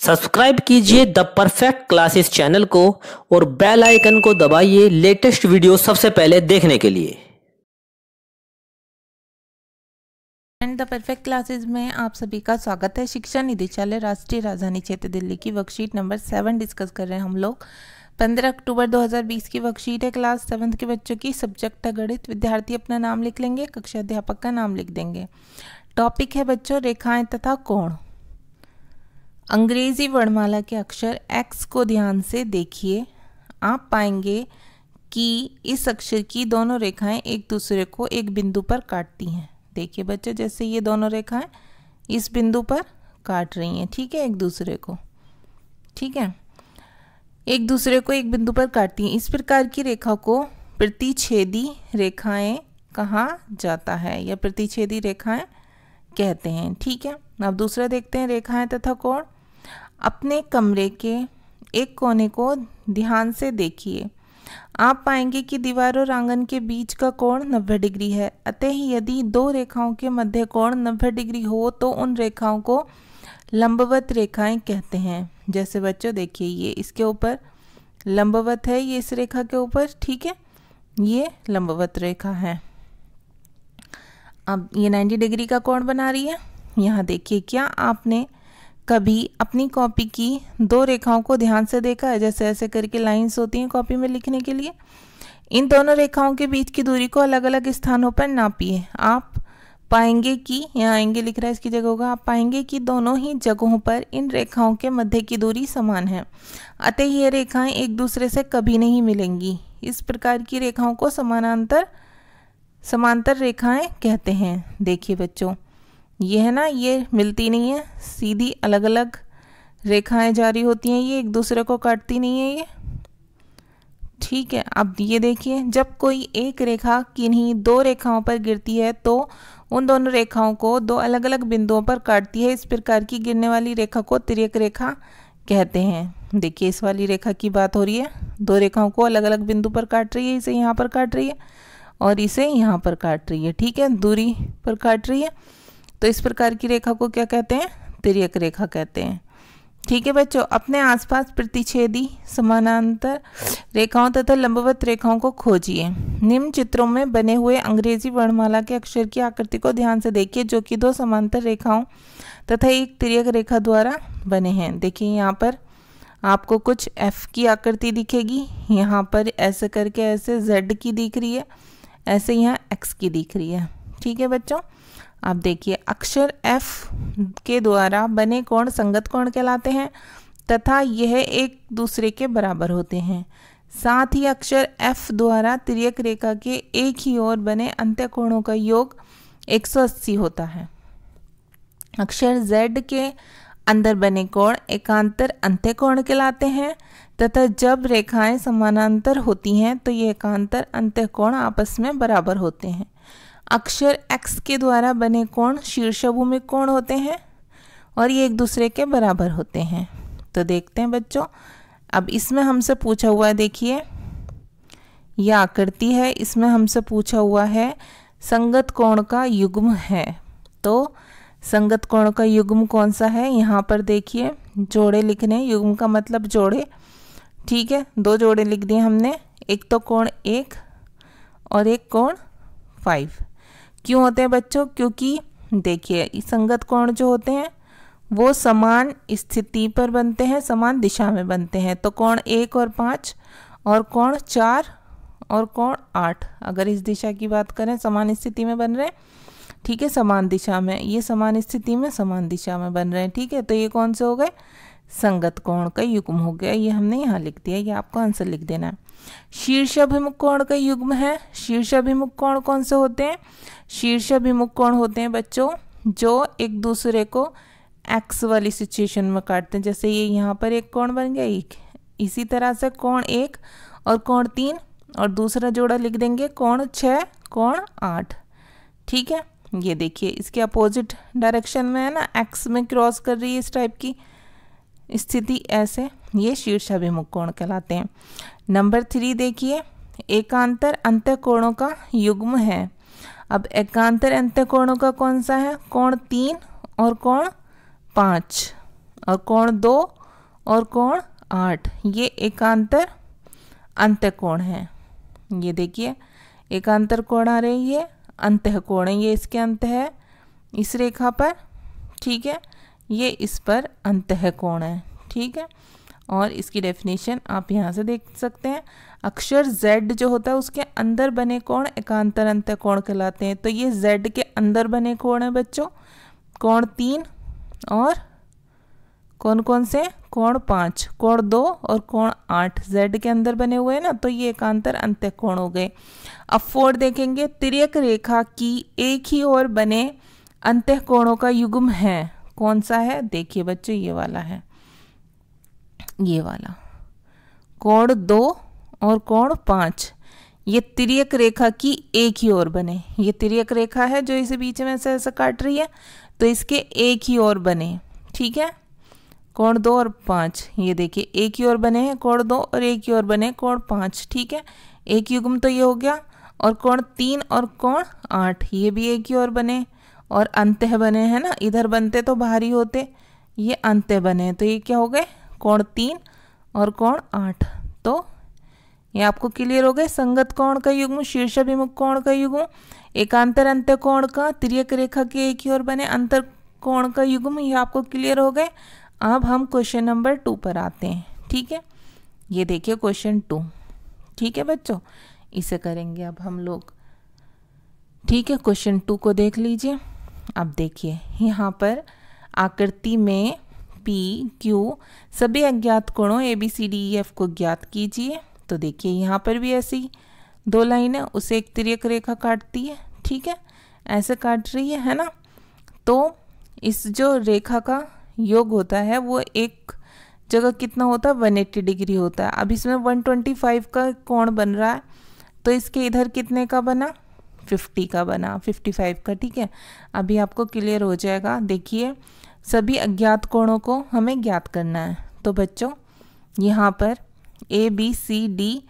Subscribe कीजिए the perfect classes channel को और बेल आइकन को दबाइए लेटेस्ट वीडियो सबसे पहले देखने के लिए। एंड द परफेक्ट क्लासेस में आप सभी का स्वागत है। शिक्षा निदेशालय राष्ट्रीय राजधानी क्षेत्र दिल्ली की वर्कशीट नंबर 7 डिस्कस कर रहे हैं हम लोग। 15 अक्टूबर 2020 की वर्कशीट है। क्लास 7 के बच्चों की, सब्जेक्ट है गणित। विद्यार्थी अपना नाम लिख लेंगे, कक्षा अध्यापक का नाम लिख देंगे। टॉपिक है बच्चों रेखाएं तथा कोण। अंग्रेजी वर्णमाला के अक्षर एक्स को ध्यान से देखिए। आप पाएंगे कि इस अक्षर की दोनों रेखाएं एक दूसरे को एक बिंदु पर काटती हैं। देखिए बच्चों, जैसे ये दोनों रेखाएं इस बिंदु पर काट रही हैं, ठीक है, एक दूसरे को, ठीक है, एक दूसरे को एक बिंदु पर काटती हैं। इस प्रकार की रेखा को प्रतिच्छेदी रेखाएं कहा जाता है या प्रतिच्छेदी रेखाएं कहते हैं, ठीक है। अब दूसरा देखते हैं रेखाएं तथा कोण। अपने कमरे के एक कोने को ध्यान से देखिए। आप पाएंगे कि दीवार और आंगन के बीच का कोण 90 डिग्री है। अतः यदि दो रेखाओं के मध्य कोण 90 डिग्री हो तो उन रेखाओं को लंबवत रेखाएं कहते हैं। जैसे बच्चों देखिए, ये इसके ऊपर लंबवत है, ये इस रेखा के ऊपर, ठीक है, ये लंबवत रेखा है। अब ये 90 डिग्री का कोण बना रही है। यहाँ देखिए, क्या आपने कभी अपनी कॉपी की दो रेखाओं को ध्यान से देखा है? जैसे ऐसे करके लाइंस होती हैं कॉपी में लिखने के लिए। इन दोनों रेखाओं के बीच की दूरी को अलग अलग स्थानों पर नापिए। आप पाएंगे कि, यहाँ आएंगे लिख रहा है, इसकी जगह होगा, आप पाएंगे कि दोनों ही जगहों पर इन रेखाओं के मध्य की दूरी समान है। अतः ये रेखाएं एक दूसरे से कभी नहीं मिलेंगी। इस प्रकार की रेखाओं को समांतर रेखाएं कहते हैं। देखिए बच्चों, ये है ना, ये मिलती नहीं है, सीधी अलग अलग रेखाएं जारी होती हैं, ये एक दूसरे को काटती नहीं है ये, ठीक है। अब ये देखिए, जब कोई एक रेखा किन्हीं दो रेखाओं पर गिरती है तो उन दोनों रेखाओं को दो अलग अलग बिंदुओं पर काटती है। इस प्रकार की गिरने वाली रेखा को तिर्यक रेखा कहते हैं। देखिए, इस वाली रेखा की बात हो रही है, दो रेखाओं को अलग अलग बिंदु पर काट रही है, इसे यहाँ पर काट रही है और इसे यहाँ पर काट रही है, ठीक है, दूरी पर काट रही है। तो इस प्रकार की रेखा को क्या कहते हैं? तिर्यक रेखा कहते हैं, ठीक है बच्चों। अपने आसपास प्रतिच्छेदी समानांतर रेखाओं तथा लंबवत रेखाओं को खोजिए। निम्न चित्रों में बने हुए अंग्रेजी वर्णमाला के अक्षर की आकृति को ध्यान से देखिए, जो कि दो समांतर रेखाओं तथा एक तिर्यक रेखा द्वारा बने हैं। देखिए, यहाँ पर आपको कुछ F की आकृति दिखेगी, यहाँ पर ऐसे करके ऐसे Z की दिख रही है, ऐसे यहाँ X की दिख रही है, ठीक है बच्चों। अब देखिए, अक्षर F के द्वारा बने कोण संगत कोण कहलाते हैं तथा यह एक दूसरे के बराबर होते हैं। साथ ही अक्षर F द्वारा तिर्यक रेखा के एक ही ओर बने अंत्य कोणों का योग 180 होता है। अक्षर Z के अंदर बने कोण एकांतर अंत्य कोण कहलाते हैं तथा जब रेखाएं समानांतर होती हैं तो ये एकांतर अंत्य कोण आपस में बराबर होते हैं। अक्षर X के द्वारा बने कोण शीर्षभूमिक कोण होते हैं और ये एक दूसरे के बराबर होते हैं। तो देखते हैं बच्चों, अब इसमें हमसे पूछा हुआ है, देखिए यह आकृति है, इसमें हमसे पूछा हुआ है संगत कोण का युग्म है। तो संगत कोण का युग्म कौन सा है? यहाँ पर देखिए जोड़े लिखने, युग्म का मतलब जोड़े, ठीक है, दो जोड़े लिख दिए हमने, एक तो कोण 1 और एक कोण 5। क्यों होते हैं बच्चों? क्योंकि देखिए, संगत कोण जो होते हैं वो समान स्थिति पर बनते हैं, समान दिशा में बनते हैं। तो कोण 1 और 5 और कोण 4 और कोण 8, अगर इस दिशा की बात करें, समान स्थिति में बन रहे हैं, ठीक है, समान दिशा में, ये समान स्थिति में समान दिशा में बन रहे हैं, ठीक है। तो ये कौन से हो गए? संगत कोण का युग्म हो गया। ये हमने यहाँ लिख दिया, ये आपको आंसर लिख देना है। शीर्षाभिमुख कोण का युग्म है। शीर्षाभिमुख कोण कौन से होते हैं? शीर्षाभिमुख कोण होते हैं बच्चों जो एक दूसरे को एक्स वाली सिचुएशन में काटते हैं। जैसे ये यहाँ पर एक कोण बन गया, एक इसी तरह से कोण 1 और कोण 3 और दूसरा जोड़ा लिख देंगे कोण 6, कोण 8, ठीक है। ये देखिए, इसके अपोजिट डायरेक्शन में है ना, एक्स में क्रॉस कर रही है इस टाइप की स्थिति, ऐसे ये शीर्षाभिमुख कोण कहलाते हैं। नंबर 3 देखिए, एकांतर अंत्य कोणों का युग्म है। अब एकांतर अंत्य कोणों का कौन सा है? कोण 3 और कोण 5। और कोण 2 और कोण 8, ये एकांतर अंत्यकोण है। ये देखिए एकांतर कोण आ रही है, अंतःकोण है, ये इसके अंत है इस रेखा पर, ठीक है, ये इस पर अंतःकोण है, ठीक है। और इसकी डेफिनेशन आप यहाँ से देख सकते हैं, अक्षर Z जो होता है उसके अंदर बने कोण एकांतर अंत्यकोण कहलाते हैं। तो ये Z के अंदर बने कोण है बच्चों, कोण 3 और कौन कौन से, कोण 5, कोण 2 और कोण 8 Z के अंदर बने हुए हैं ना, तो ये एकांतर अंत्यकोण हो गए। अब 4 देखेंगे, तिर्यक रेखा की एक ही ओर बने अंत्यकोणों का युग्म है, कौन सा है, देखिए बच्चों ये वाला है, ये वाला कोण 2 और कोण 5, ये तिर्यक रेखा की एक ही ओर बने, ये तिर्यक रेखा है जो इसे बीच में ऐसे ऐसे काट रही है, तो इसके एक ही ओर बने, ठीक है, कोण 2 और 5, ये देखिए एक ही ओर बने हैं कोण 2 और एक ही ओर बने कोण 5, ठीक है, एक युग्म तो ये हो गया। और कोण 3 और कोण 8, ये भी एक ही ओर बने और अंत्य बने हैं ना, इधर बनते तो बाहरी होते, ये अंत्य बने, तो ये क्या हो गए, कोण 3 और कोण 8। तो ये आपको क्लियर हो गए, संगत कोण का युग्म, शीर्षाभिमुख कोण का युग्म, एकांतर अंत्य कोण का, तिर्यक रेखा के एक ही ओर बने अंतर कोण का युग्म, ये आपको क्लियर हो गए। अब हम क्वेश्चन नंबर 2 पर आते हैं, ठीक है, ये देखिए क्वेश्चन 2, ठीक है बच्चों, इसे करेंगे अब हम लोग, ठीक है। क्वेश्चन 2 को देख लीजिए। अब देखिए यहाँ पर आकृति में P Q सभी अज्ञात कोणों ABCDEF को ज्ञात कीजिए। तो देखिए यहाँ पर भी ऐसी 2 लाइन है, उसे एक तिर्यक रेखा काटती है, ठीक है, ऐसे काट रही है ना। तो इस जो रेखा का योग होता है वो एक जगह कितना होता है, 180 डिग्री होता है। अब इसमें 125 का कोण बन रहा है, तो इसके इधर कितने का बना, 50 का बना, 55 का, ठीक है। अभी आपको क्लियर हो जाएगा। देखिए सभी अज्ञात कोणों को हमें ज्ञात करना है। तो बच्चों यहाँ पर ABCDEF,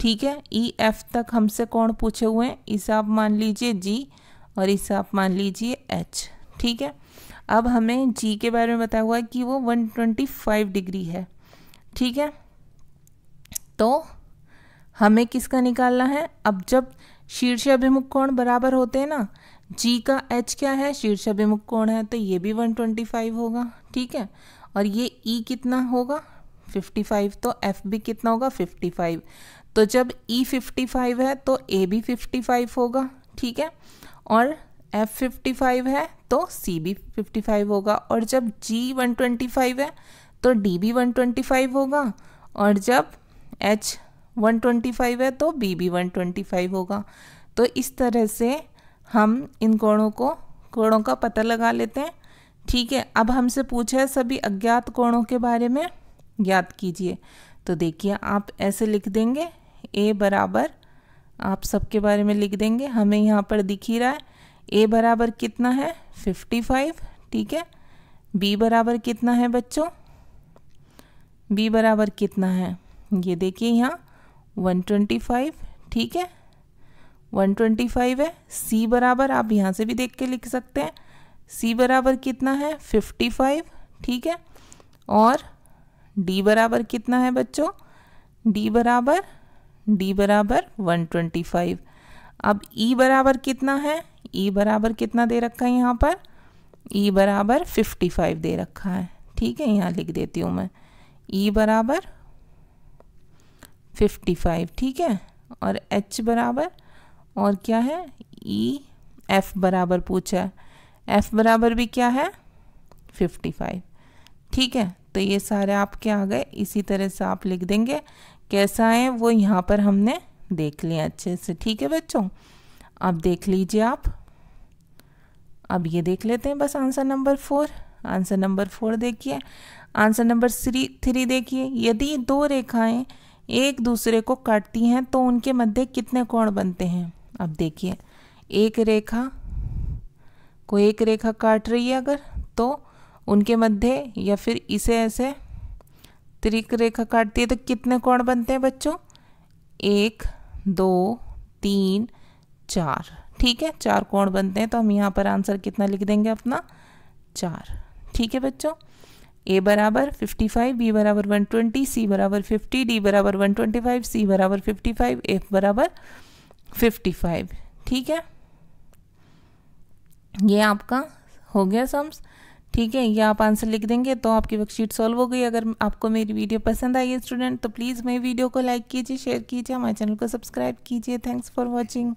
ठीक है, EF तक हमसे कोण पूछे हुए हैं, इसे आप मान लीजिए G और इसे आप मान लीजिए H, ठीक है। अब हमें G के बारे में बताया हुआ है कि वो 125 डिग्री है, ठीक है। तो हमें किसका निकालना है, अब जब शीर्षाभिमुख कोण बराबर होते हैं ना, G का H क्या है, शीर्षाभिमुख कोण है, तो ये भी 125 होगा, ठीक है। और ये E कितना होगा, 55, तो F भी कितना होगा, 55। तो जब E 55 है तो A भी 55 होगा, ठीक है। और F 55 है तो C भी 55 होगा। और जब G 125 है तो D भी 125 होगा। और जब H 125 है तो B भी 125 होगा। तो इस तरह से हम इन कोणों का पता लगा लेते हैं, ठीक है। अब हमसे पूछा है सभी अज्ञात कोणों के बारे में ज्ञात कीजिए। तो देखिए आप ऐसे लिख देंगे, A बराबर आप सबके बारे में लिख देंगे, हमें यहाँ पर दिख ही रहा है A बराबर कितना है, 55, ठीक है। B बराबर कितना है बच्चों, B बराबर कितना है, ये देखिए यहाँ 125, ठीक है, 125 है। C बराबर आप यहाँ से भी देख के लिख सकते हैं, C बराबर कितना है, 55, ठीक है। और D बराबर कितना है बच्चों, D बराबर 125। अब E बराबर कितना है, E बराबर कितना दे रखा है यहाँ पर, E बराबर 55 दे रखा है, ठीक है। यहाँ लिख देती हूँ मैं, E बराबर 55, ठीक है। और H बराबर और क्या है, F बराबर पूछा है, F बराबर भी क्या है, 55, ठीक है। तो ये सारे आपके आ गए, इसी तरह से आप लिख देंगे, कैसा है वो यहाँ पर हमने देख लिया अच्छे से, ठीक है बच्चों। अब देख लीजिए आप, अब ये देख लेते हैं बस आंसर नंबर 4। आंसर नंबर 4 देखिए, आंसर नंबर 3 देखिए, यदि 2 रेखाएं एक दूसरे को काटती हैं तो उनके मध्य कितने कोण बनते हैं। अब देखिए एक रेखा काट रही है अगर, तो उनके मध्य या फिर इसे ऐसे तिर्यक रेखा काटती है तो कितने कोण बनते हैं बच्चों, 1 2 3 4, ठीक है, 4 कोण बनते हैं। तो हम यहाँ पर आंसर कितना लिख देंगे अपना, 4, ठीक है बच्चों, ए बराबर 55, बी बराबर 120, सी बराबर 50, डी बराबर 125, सी बराबर 55, एफ बराबर 55। ठीक है, ये आपका हो गया सम्स। ठीक है, ये आप आंसर लिख देंगे तो आपकी वर्कशीट सॉल्व हो गई। अगर आपको मेरी वीडियो पसंद आई है स्टूडेंट, तो प्लीज़ मेरी वीडियो को लाइक कीजिए, शेयर कीजिए, हमारे चैनल को सब्सक्राइब कीजिए। Thanks for watching.